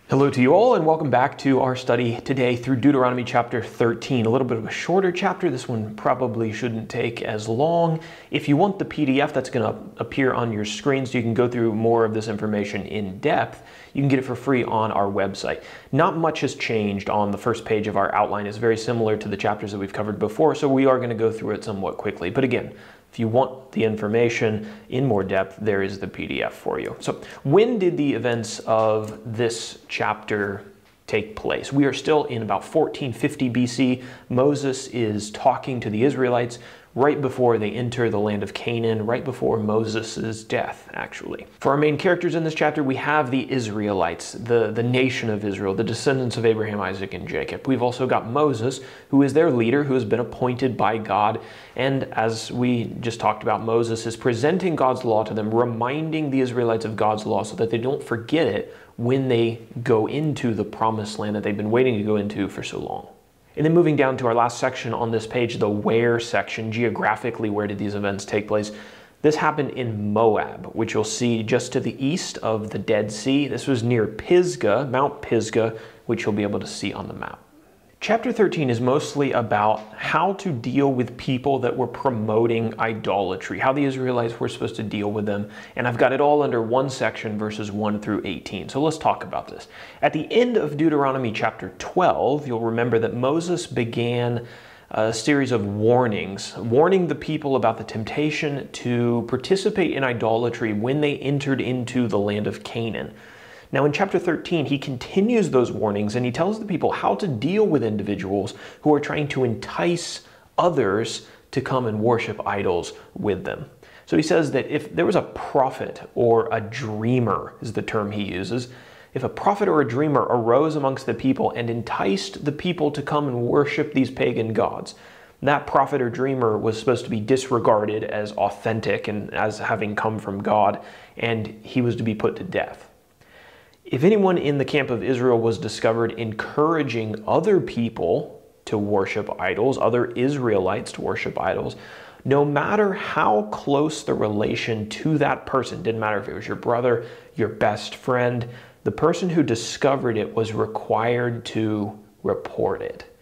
Hello to you all, and welcome back to our study today through Deuteronomy chapter 13. A little bit of a shorter chapter. This one probably shouldn't take as long. If you want the PDF that's going to appear on your screen so you can go through more of this information in depth, you can get it for free on our website. Not much has changed on the first page of our outline. It's very similar to the chapters that we've covered before, so we are going to go through it somewhat quickly. But again, if you want the information in more depth, there is the PDF for you. So when did the events of this chapter take place? We are still in about 1450 BC. Moses is talking to the Israelites right before they enter the land of Canaan, right before Moses' death, actually. For our main characters in this chapter, we have the Israelites, the nation of Israel, the descendants of Abraham, Isaac, and Jacob. We've also got Moses, who is their leader, who has been appointed by God. And as we just talked about, Moses is presenting God's law to them, reminding the Israelites of God's law so that they don't forget it when they go into the promised land that they've been waiting to go into for so long. And then moving down to our last section on this page, the where section, geographically, where did these events take place? This happened in Moab, which you'll see just to the east of the Dead Sea. This was near Pisgah, Mount Pisgah, which you'll be able to see on the map. Chapter 13 is mostly about how to deal with people that were promoting idolatry, how the Israelites were supposed to deal with them. And I've got it all under one section, verses 1 through 18. So let's talk about this. At the end of Deuteronomy chapter 12, you'll remember that Moses began a series of warnings, warning the people about the temptation to participate in idolatry when they entered into the land of Canaan. Now in chapter 13, he continues those warnings and he tells the people how to deal with individuals who are trying to entice others to come and worship idols with them. So he says that if there was a prophet or a dreamer, is the term he uses, if a prophet or a dreamer arose amongst the people and enticed the people to come and worship these pagan gods, that prophet or dreamer was supposed to be disregarded as authentic and as having come from God, and he was to be put to death. If anyone in the camp of Israel was discovered encouraging other people to worship idols, other Israelites to worship idols, no matter how close the relation to that person, didn't matter if it was your brother, your best friend, the person who discovered it was required to report it.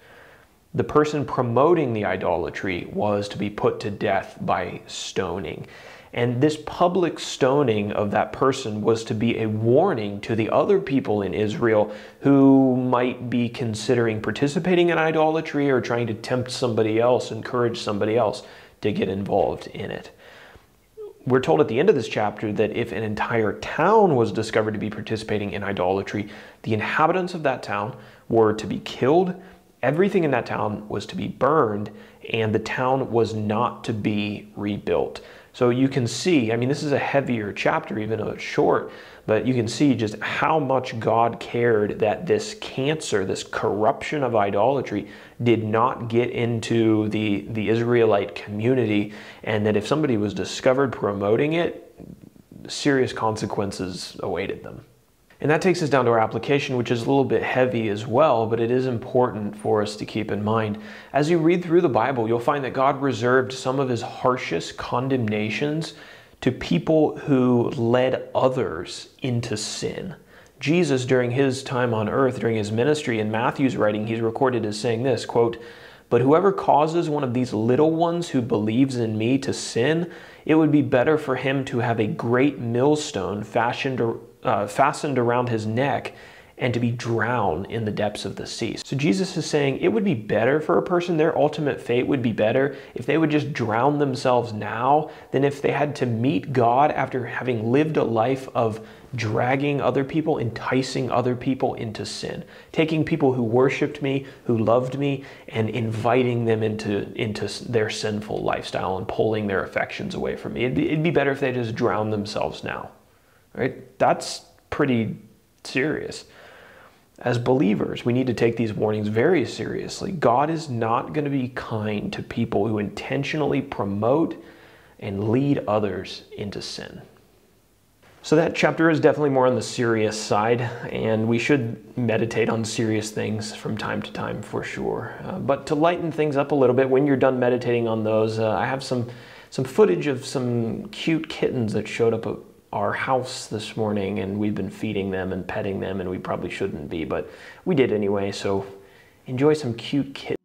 The person promoting the idolatry was to be put to death by stoning. And this public stoning of that person was to be a warning to the other people in Israel who might be considering participating in idolatry or trying to tempt somebody else, encourage somebody else to get involved in it. We're told at the end of this chapter that if an entire town was discovered to be participating in idolatry, the inhabitants of that town were to be killed, everything in that town was to be burned, and the town was not to be rebuilt. So you can see, I mean, this is a heavier chapter, even though it's short, but you can see just how much God cared that this cancer, this corruption of idolatry, did not get into the Israelite community, and that if somebody was discovered promoting it, serious consequences awaited them. And that takes us down to our application, which is a little bit heavy as well, but it is important for us to keep in mind. As you read through the Bible, you'll find that God reserved some of his harshest condemnations to people who led others into sin. Jesus, during his time on earth, during his ministry, in Matthew's writing, he's recorded as saying this, quote, "But whoever causes one of these little ones who believes in me to sin, it would be better for him to have a great millstone fastened around his neck and to be drowned in the depths of the sea." So Jesus is saying it would be better for a person, their ultimate fate would be better if they would just drown themselves now than if they had to meet God after having lived a life of dragging other people, enticing other people into sin, taking people who worshiped me, who loved me, and inviting them into their sinful lifestyle and pulling their affections away from me. It'd be better if they just drowned themselves now. Right? That's pretty serious. As believers, we need to take these warnings very seriously. God is not going to be kind to people who intentionally promote and lead others into sin. So that chapter is definitely more on the serious side, and we should meditate on serious things from time to time for sure. But to lighten things up a little bit, when you're done meditating on those, I have some footage of some cute kittens that showed up our house this morning, and we've been feeding them and petting them, and we probably shouldn't be, but we did anyway, so enjoy some cute kittens.